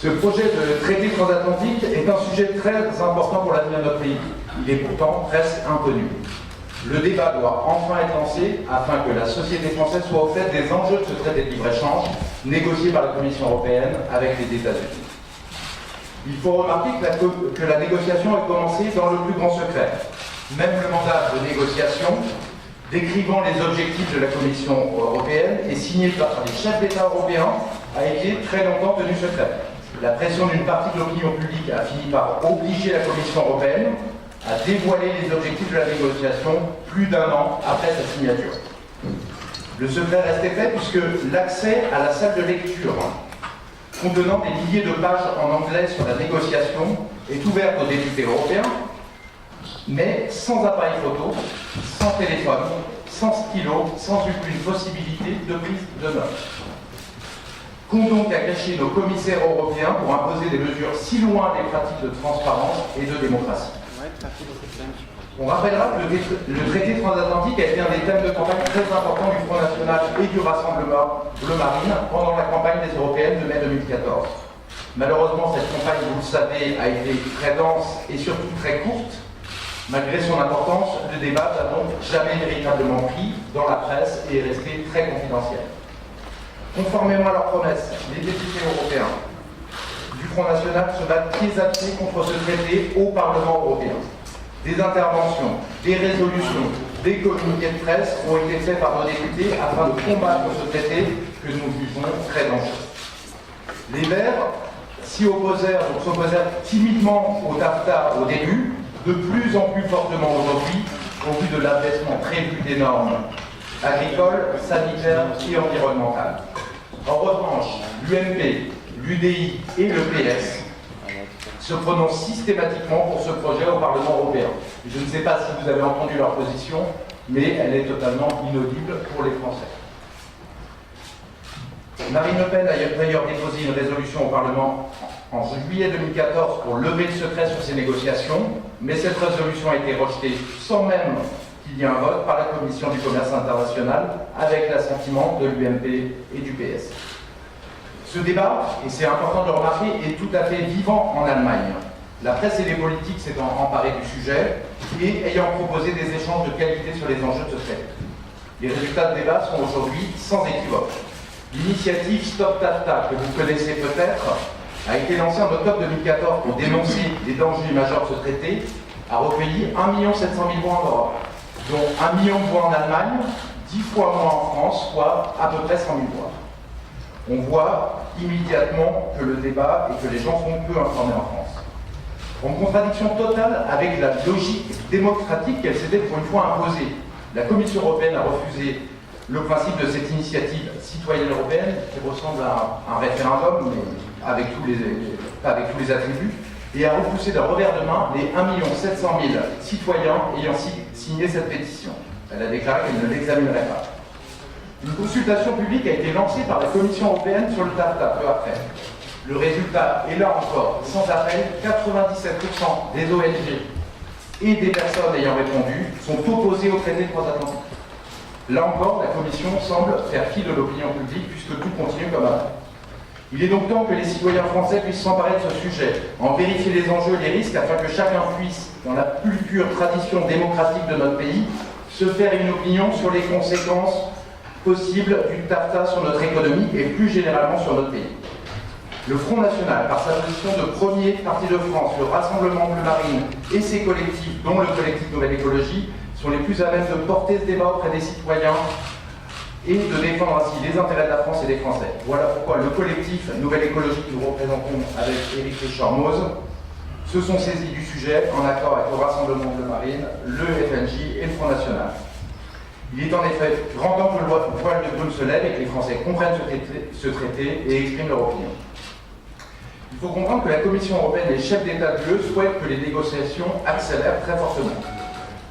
Ce projet de traité transatlantique est un sujet très important pour l'avenir de notre pays. Il est pourtant presque inconnu. Le débat doit enfin être lancé afin que la société française soit au fait des enjeux de ce traité de libre-échange négocié par la Commission européenne avec les États-Unis. Il faut remarquer que la négociation a commencé dans le plus grand secret. Même le mandat de négociation décrivant les objectifs de la Commission européenne et signé par les chefs d'État européens a été très longtemps tenu secret. La pression d'une partie de l'opinion publique a fini par obliger la Commission européenne à dévoiler les objectifs de la négociation plus d'un an après sa signature. Le secret restait fait puisque l'accès à la salle de lecture contenant des milliers de pages en anglais sur la négociation est ouvert aux députés européens, mais sans appareil photo, sans téléphone, sans stylo, sans aucune possibilité de prise de notes. Qu'ont donc à cacher nos commissaires européens pour imposer des mesures si loin des pratiques de transparence et de démocratie? On rappellera que le traité transatlantique a été un des thèmes de campagne très importants du Front National et du Rassemblement Bleu Marine pendant la campagne des Européennes de mai 2014. Malheureusement, cette campagne, vous le savez, a été très dense et surtout très courte. Malgré son importance, le débat n'a donc jamais véritablement pris dans la presse et est resté très confidentiel. Conformément à leurs promesses, les députés européens du Front National se battent pieds à pieds contre ce traité au Parlement européen. Des interventions, des résolutions, des communiqués de presse ont été faits par nos députés afin de combattre ce traité que nous jugeons très dangereux. Les Verts s'opposèrent timidement au TAFTA au début, de plus en plus fortement aujourd'hui, au vu de l'abaissement prévu des normes agricoles, sanitaires et environnementales. En revanche, l'UMP, l'UDI et le PS se prononcent systématiquement pour ce projet au Parlement européen. Je ne sais pas si vous avez entendu leur position, mais elle est totalement inaudible pour les Français. Marine Le Pen a d'ailleurs déposé une résolution au Parlement en juillet 2014 pour lever le secret sur ces négociations, mais cette résolution a été rejetée sans même qu'il y ait un vote par la Commission du commerce international avec l'assentiment de l'UMP et du PS. Ce débat, et c'est important de le remarquer, est tout à fait vivant en Allemagne. La presse et les politiques s'étant emparés du sujet et ayant proposé des échanges de qualité sur les enjeux de ce traité. Les résultats de débat sont aujourd'hui sans équivoque. L'initiative Stop TAFTA, que vous connaissez peut-être, a été lancée en octobre 2014 pour dénoncer les dangers majeurs de ce traité, a recueilli 1 700 000 voix en Europe, dont 1 million de voix en Allemagne, 10 fois moins en France, soit à peu près 100 000 voix. On voit immédiatement que le débat et que les gens sont peu informés en France. En contradiction totale avec la logique démocratique qu'elle s'était pour une fois imposée, la Commission européenne a refusé le principe de cette initiative citoyenne européenne qui ressemble à un référendum, mais avec tous les attributs, et a repoussé d'un revers de main les 1 700 000 citoyens ayant signé cette pétition. Elle a déclaré qu'elle ne l'examinerait pas. Une consultation publique a été lancée par la Commission européenne sur le TAFTA peu après. Le résultat est là encore, sans appel, 97% des ONG et des personnes ayant répondu sont opposées au traité transatlantique. Là encore, la Commission semble faire fi de l'opinion publique puisque tout continue comme avant. Il est donc temps que les citoyens français puissent s'emparer de ce sujet, en vérifier les enjeux et les risques afin que chacun puisse, dans la plus pure tradition démocratique de notre pays, se faire une opinion sur les conséquences possible du TAFTA sur notre économie et plus généralement sur notre pays. Le Front National, par sa position de premier parti de France, le Rassemblement Bleu Marine et ses collectifs, dont le collectif Nouvelle Écologie, sont les plus à même de porter ce débat auprès des citoyens et de défendre ainsi les intérêts de la France et des Français. Voilà pourquoi le collectif Nouvelle Écologie que nous représentons avec Éric Richard-Mose se sont saisis du sujet en accord avec le Rassemblement Bleu Marine, le FNJ et le Front National. Il est en effet grand temps que le voile de brume se lève et que les Français comprennent ce traité et expriment leur opinion. Il faut comprendre que la Commission européenne et les chefs d'État de l'UE souhaitent que les négociations accélèrent très fortement.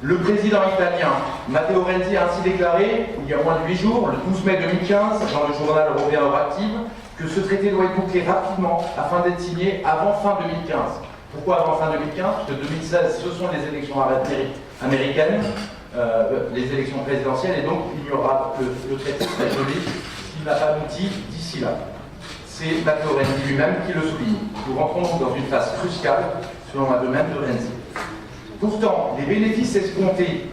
Le président italien Matteo Renzi a ainsi déclaré, il y a moins de 8 jours, le 12 mai 2015, dans le journal européen Euractiv, que ce traité doit être bouclé rapidement afin d'être signé avant fin 2015. Pourquoi avant fin 2015? Parce que 2016, ce sont les élections américaines, les élections présidentielles, et donc il y aura le traité serait gelé s'il n'a pas abouti d'ici là. C'est Matteo Renzi lui-même qui le souligne. Nous rentrons donc dans une phase cruciale, selon un domaine de Renzi. Pourtant, les bénéfices escomptés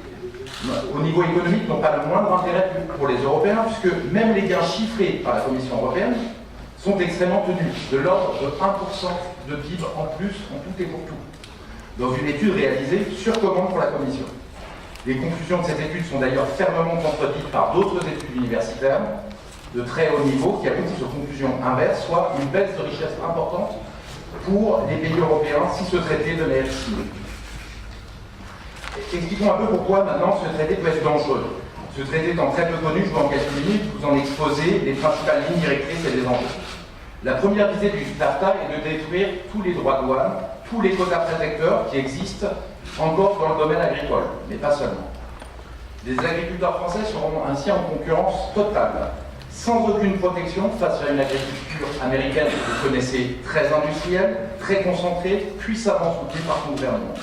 au niveau économique n'ont pas le moindre intérêt pour les Européens, puisque même les gains chiffrés par la Commission européenne sont extrêmement tenus, de l'ordre de 1% de PIB en plus en tout et pour tout, dans une étude réalisée sur commande pour la Commission. Les conclusions de cette étude sont d'ailleurs fermement contredites par d'autres études universitaires de très haut niveau qui aboutissent aux conclusions inverses, soit une baisse de richesse importante pour les pays européens si ce traité devenait signé. Expliquons un peu pourquoi maintenant ce traité peut être dangereux. Ce traité étant très peu connu, je vais en quelques minutes vous en exposer les principales lignes directrices et les enjeux. La première visée du NAFTA est de détruire tous les droits de douane, tous les quotas protecteurs qui existent encore dans le domaine agricole, mais pas seulement. Les agriculteurs français seront ainsi en concurrence totale, sans aucune protection face à une agriculture américaine que vous connaissez, très industrielle, très concentrée, puissamment soutenue par son gouvernement.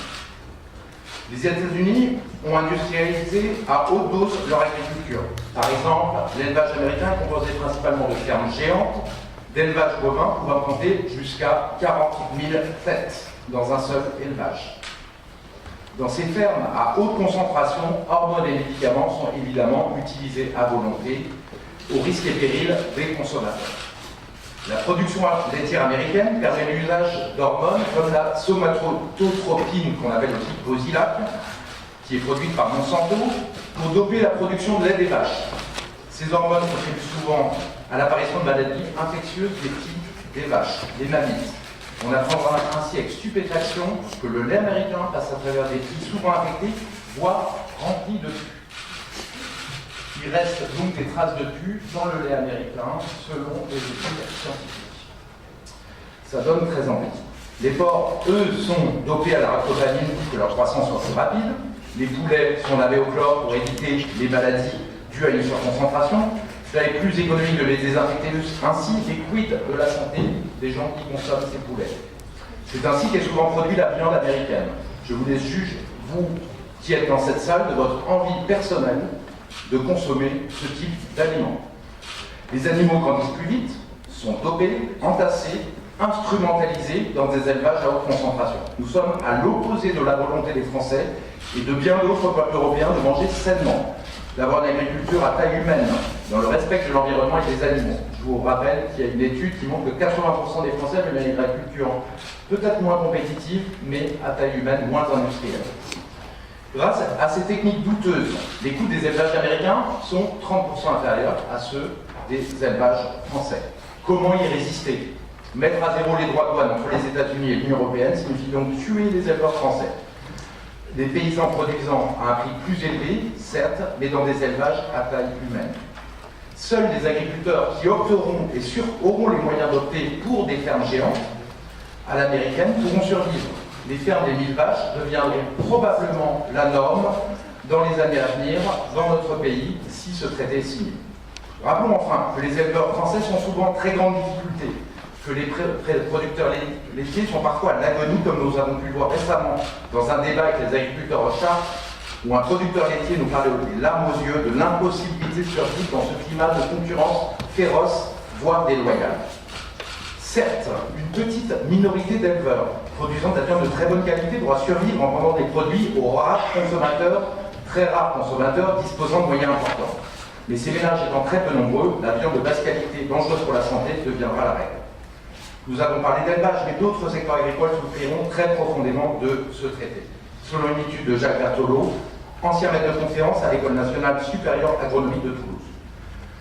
Les États-Unis ont industrialisé à haute dose leur agriculture. Par exemple, l'élevage américain est composé principalement de fermes géantes, d'élevage bovin pouvant compter jusqu'à 40 000 têtes dans un seul élevage. Dans ces fermes à haute concentration, hormones et médicaments sont évidemment utilisés à volonté, au risque et péril des consommateurs. La production laitière américaine permet l'usage d'hormones comme la somatotropine, qu'on appelle aussi Bosilac, qui est produite par Monsanto, pour doper la production de lait des vaches. Ces hormones contribuent souvent à l'apparition de maladies infectieuses des petits des vaches, des mammifs. On apprendra ainsi avec stupéfaction que le lait américain passe à travers des petits souvent infectés, voire remplis de pus. Il reste donc des traces de pus dans le lait américain, selon les études scientifiques. Ça donne très envie. Les porcs, eux, sont dopés à la ractopamine pour que leur croissance soit plus rapide. Les poulets sont lavés au chlore pour éviter les maladies dues à une surconcentration. Cela est plus économique de les désinfecter ainsi, et quid de la santé des gens qui consomment ces poulets. C'est ainsi qu'est souvent produit la viande américaine. Je vous laisse juger, vous qui êtes dans cette salle, de votre envie personnelle de consommer ce type d'aliments. Les animaux grandissent plus vite, sont dopés, entassés, instrumentalisés dans des élevages à haute concentration. Nous sommes à l'opposé de la volonté des Français et de bien d'autres peuples européens de manger sainement, d'avoir une agriculture à taille humaine, dans le respect de l'environnement et des animaux. Je vous rappelle qu'il y a une étude qui montre que 80% des Français veulent une agriculture peut-être moins compétitive, mais à taille humaine, moins industrielle. Grâce à ces techniques douteuses, les coûts des élevages américains sont 30% inférieurs à ceux des élevages français. Comment y résister? Mettre à zéro les droits de douane entre les États-Unis et l'Union européenne signifie donc tuer les éleveurs français. Les paysans produisant à un prix plus élevé, certes, mais dans des élevages à taille humaine. Seuls les agriculteurs qui opteront et auront les moyens d'opter pour des fermes géantes à l'américaine pourront survivre. Les fermes des 1000 vaches deviendront probablement la norme dans les années à venir dans notre pays si ce traité est signé. Rappelons enfin que les éleveurs français sont souvent en très grande difficulté, que les producteurs laitiers sont parfois à l'agonie, comme nous avons pu le voir récemment dans un débat avec les agriculteurs en Charente, où un producteur laitier nous parlait des larmes aux yeux de l'impossibilité de survivre dans ce climat de concurrence féroce, voire déloyale. Certes, une petite minorité d'éleveurs produisant de la viande de très bonne qualité pourra survivre en vendant des produits aux rares consommateurs, très rares consommateurs disposant de moyens importants. Mais ces ménages étant très peu nombreux, la viande de basse qualité, dangereuse pour la santé, deviendra la règle. Nous avons parlé d'élevage, mais d'autres secteurs agricoles souffriront très profondément de ce traité. Selon une étude de Jacques Berthelot, ancien maître de conférence à l'École nationale supérieure agronomique de Toulouse,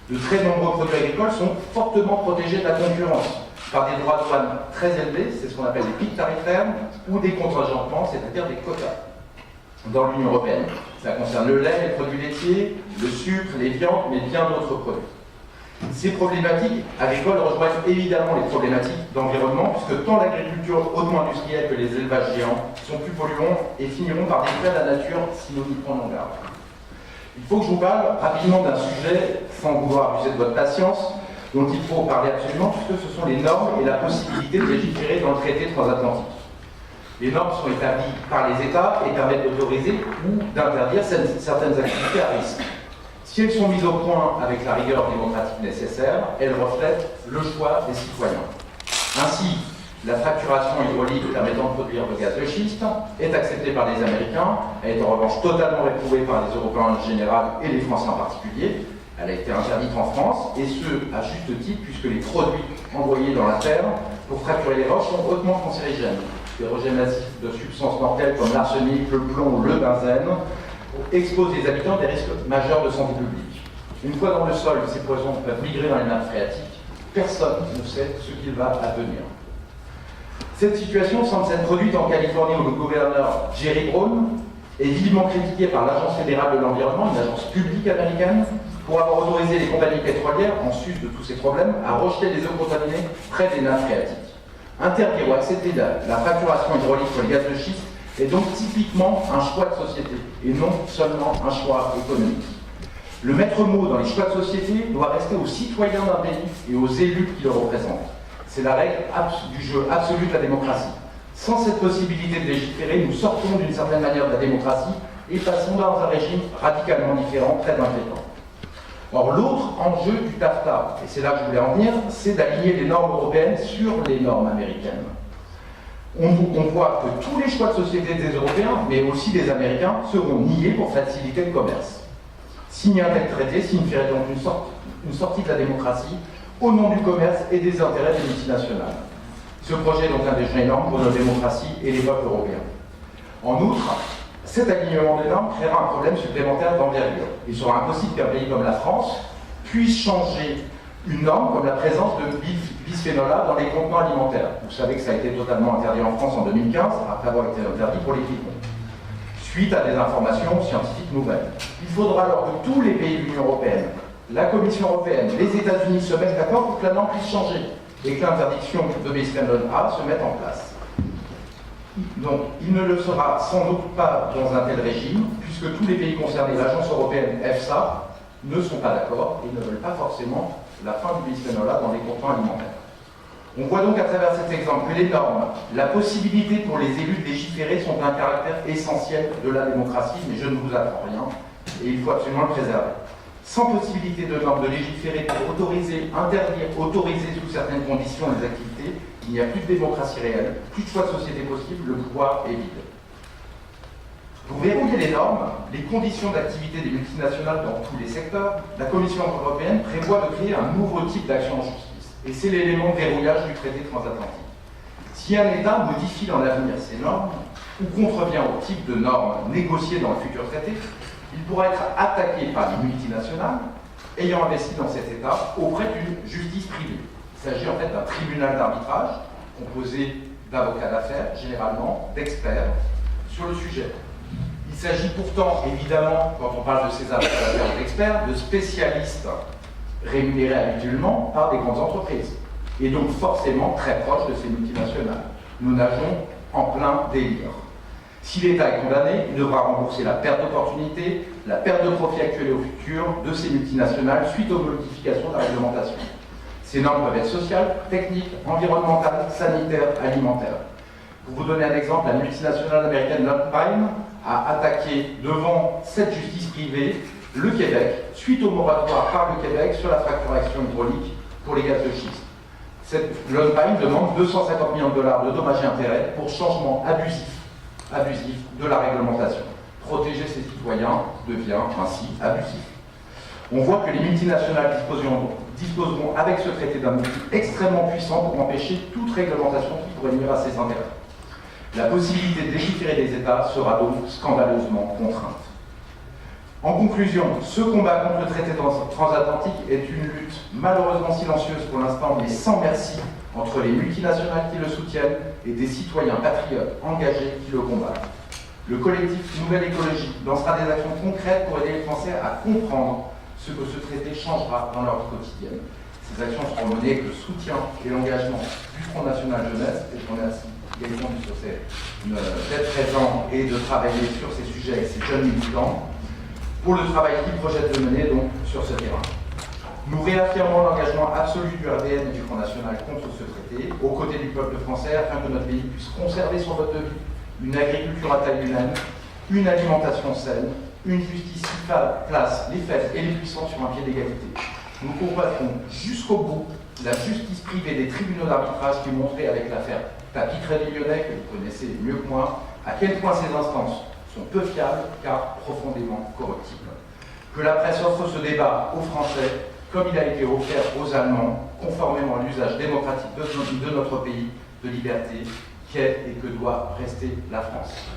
de très nombreux produits agricoles sont fortement protégés de la concurrence par des droits de douane très élevés, c'est ce qu'on appelle des pics tarifaires, ou des contingentements, c'est-à-dire des quotas. Dans l'Union européenne, ça concerne le lait, les produits laitiers, le sucre, les viandes, mais bien d'autres produits. Ces problématiques agricoles rejoignent évidemment les problématiques d'environnement, puisque tant l'agriculture hautement industrielle que les élevages géants sont plus polluants et finiront par détruire la nature si nous n'y prenons garde. Il faut que je vous parle rapidement d'un sujet, sans vouloir abuser de votre patience, dont il faut parler absolument, puisque ce sont les normes et la possibilité de légiférer dans le traité transatlantique. Les normes sont établies par les États et permettent d'autoriser ou d'interdire certaines activités à risque. Si elles sont mises au point avec la rigueur démocratique nécessaire, elles reflètent le choix des citoyens. Ainsi, la fracturation hydraulique permettant de produire le gaz de schiste est acceptée par les Américains, elle est en revanche totalement réprouvée par les Européens en général et les Français en particulier. Elle a été interdite en France, et ce, à juste titre, puisque les produits envoyés dans la terre pour fracturer les roches sont hautement cancérigènes. Des rejets massifs de substances mortelles comme l'arsenic, le plomb ou le benzène exposent les habitants à des risques majeurs de santé publique. Une fois dans le sol, ces poisons peuvent migrer dans les nappes phréatiques. Personne ne sait ce qu'il va advenir. Cette situation semble s'être produite en Californie où le gouverneur Jerry Brown est vivement critiqué par l'Agence fédérale de l'environnement, une agence publique américaine, pour avoir autorisé les compagnies pétrolières, en sus de tous ces problèmes, à rejeter les eaux contaminées près des nappes phréatiques. Interdire ou accepter la fracturation hydraulique pour les gaz de schiste est donc typiquement un choix de société, et non seulement un choix économique. Le maître mot dans les choix de société doit rester aux citoyens d'un pays et aux élus qui le représentent. C'est la règle du jeu absolu de la démocratie. Sans cette possibilité de légiférer, nous sortons d'une certaine manière de la démocratie et passons dans un régime radicalement différent, très inquiétant. Or, l'autre enjeu du TAFTA, et c'est là que je voulais en venir, c'est d'aligner les normes européennes sur les normes américaines. On voit que tous les choix de société des Européens, mais aussi des Américains, seront niés pour faciliter le commerce. Signer un tel traité signifierait donc une sortie de la démocratie au nom du commerce et des intérêts des multinationales. Ce projet est donc un défi énorme pour nos démocraties et les peuples européens. En outre, cet alignement des normes créera un problème supplémentaire d'envergure. Il sera impossible qu'un pays comme la France puisse changer une norme comme la présence de bisphénol A dans les contenants alimentaires. Vous savez que ça a été totalement interdit en France en 2015, après avoir été interdit pour les fricons, suite à des informations scientifiques nouvelles. Il faudra alors que tous les pays de l'Union européenne, la Commission européenne, les États-Unis se mettent d'accord pour que la norme puisse changer et que l'interdiction de bisphénol A se mette en place. Donc, il ne le sera sans doute pas dans un tel régime, puisque tous les pays concernés, l'agence européenne EFSA, ne sont pas d'accord et ne veulent pas forcément la fin du bisphénol A dans les contenants alimentaires. On voit donc à travers cet exemple que les normes, la possibilité pour les élus de légiférer sont un caractère essentiel de la démocratie, mais je ne vous apprends rien, et il faut absolument le préserver. Sans possibilité de normes de légiférer pour autoriser, interdire, autoriser sous certaines conditions les activités, il n'y a plus de démocratie réelle, plus de choix de société possible, le pouvoir est vide. Pour verrouiller les normes, les conditions d'activité des multinationales dans tous les secteurs, la Commission européenne prévoit de créer un nouveau type d'action en justice. Et c'est l'élément de verrouillage du traité transatlantique. Si un État modifie dans l'avenir ses normes, ou contrevient au type de normes négociées dans le futur traité, il pourra être attaqué par les multinationales ayant investi dans cet État auprès d'une justice privée. Il s'agit en fait d'un tribunal d'arbitrage composé d'avocats d'affaires, généralement d'experts, sur le sujet. Il s'agit pourtant, évidemment, quand on parle de ces avocats d'affaires d'experts, de spécialistes rémunérés habituellement par des grandes entreprises, et donc forcément très proches de ces multinationales. Nous nageons en plein délire. Si l'État est condamné, il devra rembourser la perte d'opportunité, la perte de profit actuelle et au futur de ces multinationales suite aux modifications de la réglementation. Ces normes peuvent être sociales, techniques, environnementales, sanitaires, alimentaires. Pour vous donner un exemple, la multinationale américaine Lone Pine a attaqué devant cette justice privée le Québec, suite au moratoire par le Québec sur la fracturation hydraulique pour les gaz de schiste. Cette Lone Pine demande 250 millions de dollars de dommages et intérêts pour changement abusif de la réglementation. Protéger ses citoyens devient ainsi abusif. On voit que les multinationales disposeront avec ce traité d'un outil extrêmement puissant pour empêcher toute réglementation qui pourrait nuire à ses intérêts. La possibilité de légiférer des États sera donc scandaleusement contrainte. En conclusion, ce combat contre le traité transatlantique est une lutte malheureusement silencieuse pour l'instant, mais sans merci, entre les multinationales qui le soutiennent et des citoyens patriotes engagés qui le combattent. Le collectif Nouvelle Écologie lancera des actions concrètes pour aider les Français à comprendre ce que ce traité changera dans leur vie quotidienne. Ces actions seront menées avec le soutien et l'engagement du Front National Jeunesse, et je remercie également du succès d'être présent et de travailler sur ces sujets avec ces jeunes militants, pour le travail qu'ils projettent de mener donc sur ce terrain. Nous réaffirmons l'engagement absolu du RDN et du Front National contre ce traité, aux côtés du peuple français, afin que notre pays puisse conserver son mode de vie, une agriculture à taille humaine, une alimentation saine, Une justice qui place les faibles et les puissants sur un pied d'égalité. Nous combattrons jusqu'au bout la justice privée des tribunaux d'arbitrage qui montraient avec l'affaire Tapie-Crédit-Lyonnais, que vous connaissez mieux que moi, à quel point ces instances sont peu fiables car profondément corruptibles. Que la presse offre ce débat aux Français comme il a été offert aux Allemands, conformément à l'usage démocratique de notre pays de liberté, qu'est et que doit rester la France.